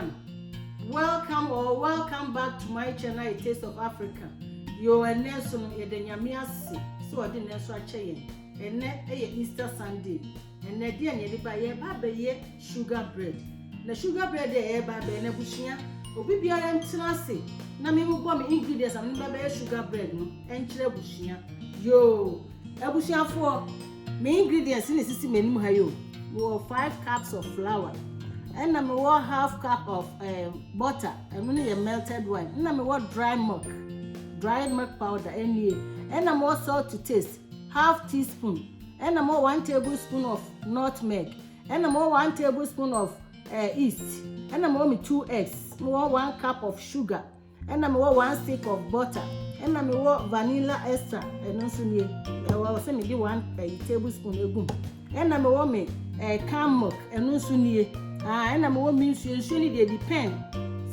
everyone. Welcome back to my channel, A Taste of Africa. You are Nelson Edenyamiasi, so I didn't answer chain. And net Easter Sunday. And the dear Baby sugar bread. The sugar bread there by Benebushia, Obibia and Tinasi. Nami will bomb ingredients and baby sugar bread and Chilebushia. Yo, Ebushia for main ingredients in the system menu. We have 5 cups of flour. And I'm going half cup of butter and only a melted wine. And I'm going dry milk powder and I'm going salt to taste, half teaspoon. And I'm going 1 tablespoon of nutmeg. And I'm going 1 tablespoon of yeast. And I'm going 2 eggs. I'm going 1 cup of sugar. And I'm going 1 stick of butter. And I'm going vanilla extra. And also I will say maybe 1 tablespoon. And I'm going calm milk. And also and I'm going to usually they depend.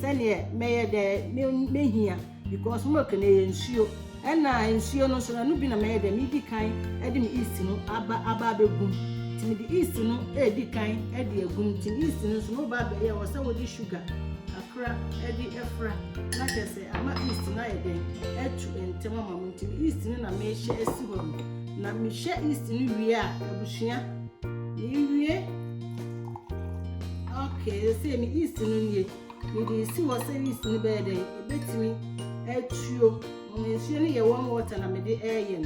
Send me the here because milk and ensure. And I ensure no so no be na me the me kind e me east no aba begum. Ti the east no e di kind e di egum. Ti east no so no ba be here was with sugar. Akra e di efra. Na say ama east na e den e tu entema mama ti east no na me hye esi ho. Na me hye east no wie a ebusua. Wie okay, say me east no nie. Me dey see what say east no be dey. E betimi etuo. Nsuo ni ye warm water na me dey air yen.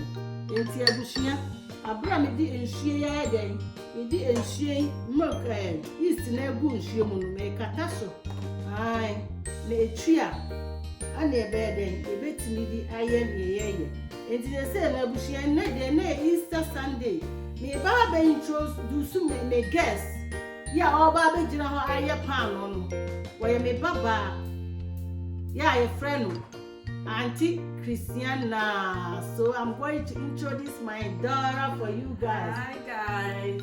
Enti ebusua, abra me dey nsuo ya den. Me dey nsuo milk east na egu nsuo mu no me kata so. Ai, na etua. Ana e be den, e betimi di ayen ye. Enti dey say na ebusua na dey na Easter Sunday. Me ba be introduce me guest. Yeah, all baby jina ho aye pan no. Why me baba? Yeah, your friend Auntie Christiana. So I'm going to introduce my daughter for you guys. Hi guys.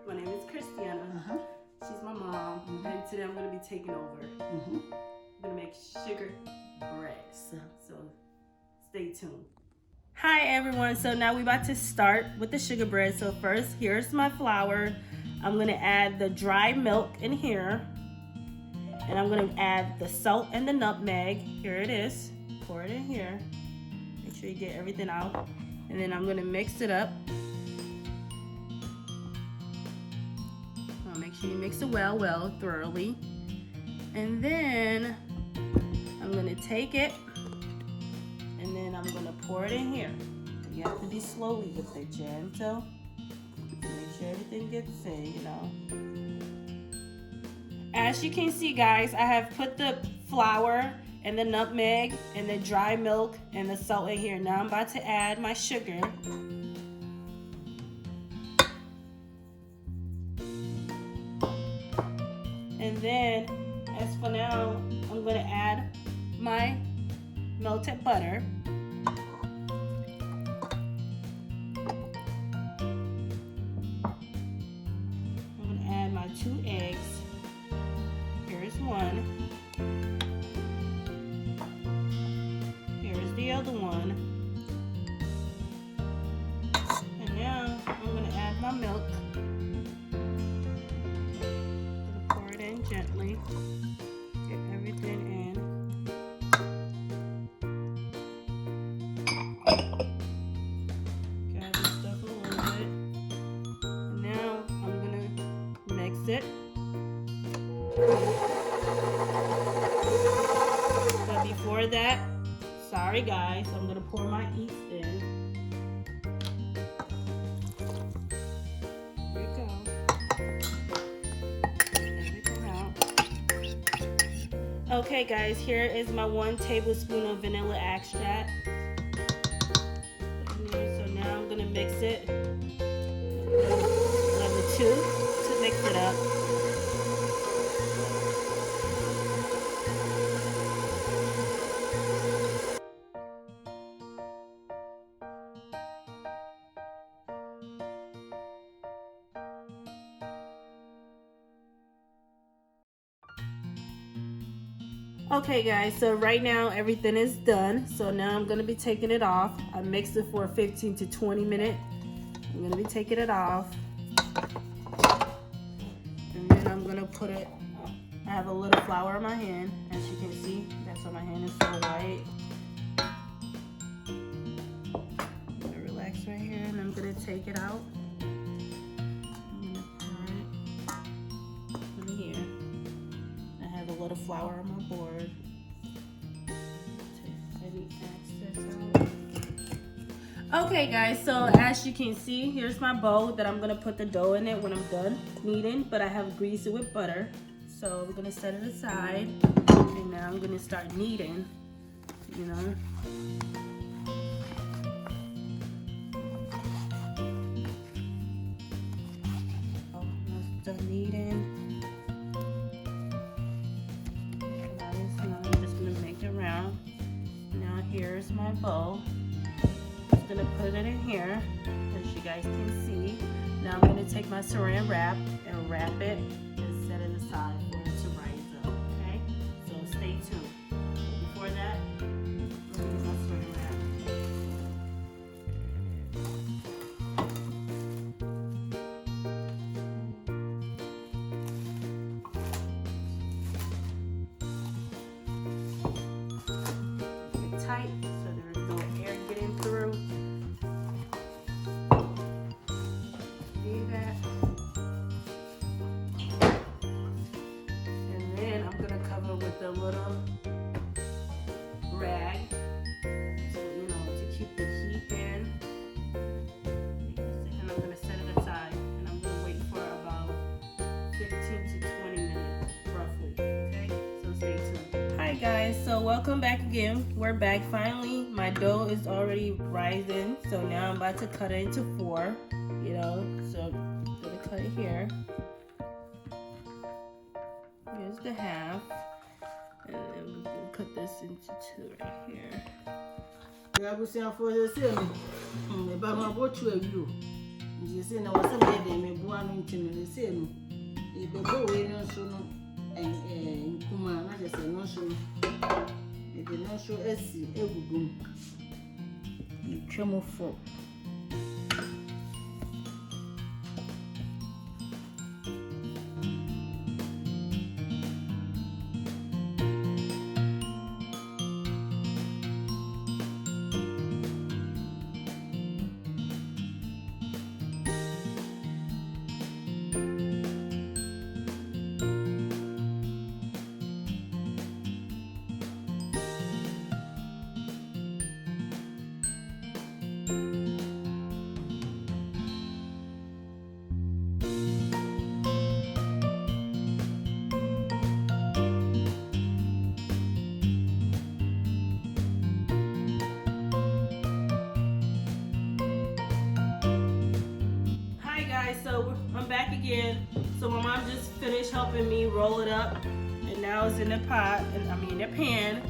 My name is Christiana. She's my mom. And today I'm going to be taking over. I'm going to make sugar bread. So stay tuned. Hi everyone. So now we're about to start with the sugar bread. So first, here's my flour. I'm going to add the dry milk in here. And I'm going to add the salt and the nutmeg. Here it is. Pour it in here. Make sure you get everything out. And then I'm going to mix it up. Make sure you mix it well, thoroughly. And then I'm going to take it. And then I'm going to pour it in here. You have to be slowly with it, gentle. Make sure everything gets in, you know. As you can see, guys, I have put the flour and the nutmeg and the dry milk and the salt in here. Now I'm about to add my sugar. And then, as for now, I'm going to add my melted butter. I'm going to add my 2 eggs. Here's one. Here's the other one. And now I'm going to add my milk. I'm going to pour it in gently. Get everything in. Gather stuff a little bit. And now I'm going to mix it. But before that, sorry guys, I'm gonna pour my yeast in. Here we go. Everything out. Okay guys, here is my 1 tablespoon of vanilla extract. So now I'm gonna mix it. Number 2 to mix it up. Okay guys, so right now everything is done. So now I'm gonna be taking it off. I mixed it for 15 to 20 minutes. I'm gonna be taking it off. And then I'm gonna put it I have a little flour in my hand, as you can see. That's why my hand is so white. I'm gonna relax right here, and I'm gonna take it out. I'm gonna put it in here. I have a little flour on my board. Okay guys, so as you can see, here's my bowl that I'm gonna put the dough in it when I'm done kneading, but I have greased it with butter. So we're gonna set it aside, and now I'm gonna start kneading, you know. Almost done kneading. I'm just gonna make it round. Now here's my bowl. Gonna put it in here, as you guys can see. Now I'm gonna take my saran wrap and wrap it and set it aside for it to rise up. Okay, so stay tuned. Before that, let me use my saran wrap. Get tight so there is no air getting through. With a little rag, so you know, to keep the heat in. And I'm gonna set it aside, and I'm gonna wait for about 15 to 20 minutes, roughly. Okay, so stay tuned. Hi guys, so welcome back again. We're back finally. My dough is already rising, so now I'm about to cut it into 4. You know, so I'm gonna cut it here. Here's the half. And then we're gonna cut this into 2 right here. Yeah, we see for the same. But my watch you. You see, now what's a bed and me one into the same. If you go in on so and Kuma, not just a no show. It did not show us every boom. You come for. So I'm back again. So my mom just finished helping me roll it up, and now it's in the pot, and the pan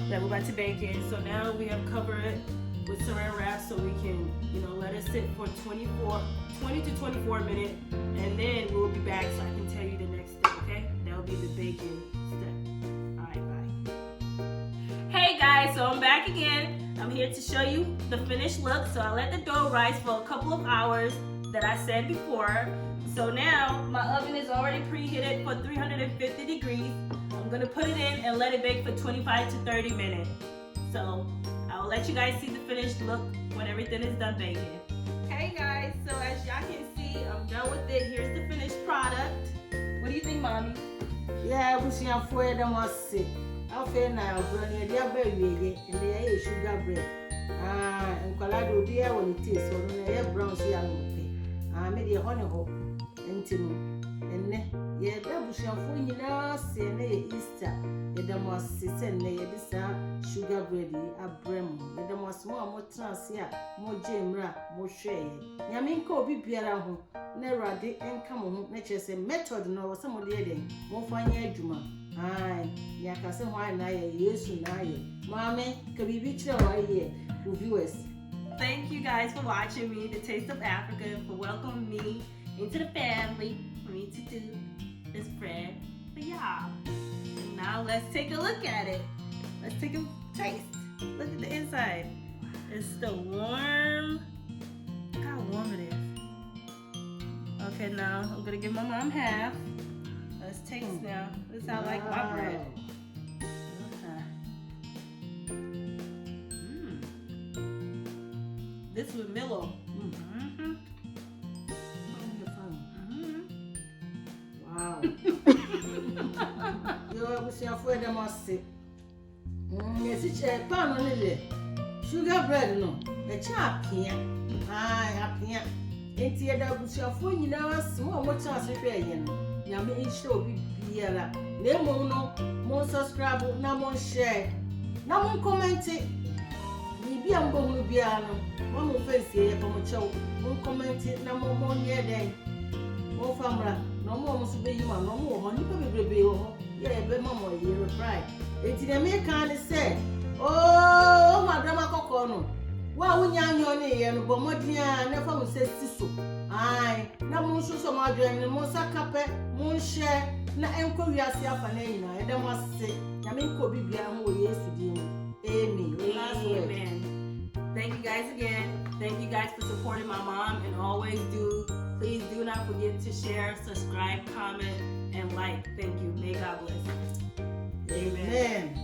that we're about to bake in. So now we have covered it with saran wrap so we can, you know, let it sit for 20 to 24 minutes, and then we'll be back so I can tell you the next step. Okay, that'll be the baking step. All right, bye. Hey guys, so I'm back again. I'm here to show you the finished look. So I let the dough rise for a couple of hours that I said before. So now my oven is already preheated for 350 degrees. I'm gonna put it in and let it bake for 25 to 30 minutes. So I'll let you guys see the finished look when everything is done baking. Hey guys, so as y'all can see, I'm done with it. Here's the finished product. What do you think, Mommy? Yeah, we see how for them was sick. I'll fail now, running a dear baby, and they are sugar bread. And Colado beer when it is, or no brown sea. I made a honey hole into me. And yeah, that was your phone, you know, say, Easter. There was sitting there, this sugar bread, a brim. There was more transia, more jamra, more shade. Yaminko be beer, never did and come home, nature say method, no, somebody adding, more fine juma. Aye, Yakasa, why na yes, Mammy, can be beach right here, viewers. Thank you guys for watching me, The Taste of Africa, and for welcoming me into the family for me to do this bread for y'all. And now let's take a look at it. Let's take a taste. Look at the inside. It's still warm. Look how warm it is. Okay, now I'm gonna give my mom half Let's taste now. This is how I like my bread. This with Milo. Wow. Yo, we see a food them must say. Yes, it's a pan on it. Sugar bread no. A chap here. Happy. Ain't here that we see a food you know small much as repair. Yami each show be here. Lemon no, more subscribe, no more share, no more comment it. Maybe I'm going to be a one more face here from a show. More comment it, no more near day. More family, no more must be you, no more honey, baby. Yeah, be mamma, you reply. It's the American say, oh, my drama cocono. Well, when you're near and Bomodia, never will say so. Aye, no more so much, and more sacape, more share. Na enko wiase afanena e dem wase na me nko bibia ho Yesu din. Amen. Thank you guys again. Thank you guys for supporting my mom and always do. Please do not forget to share, subscribe, comment and like. Thank you. May God bless. Amen.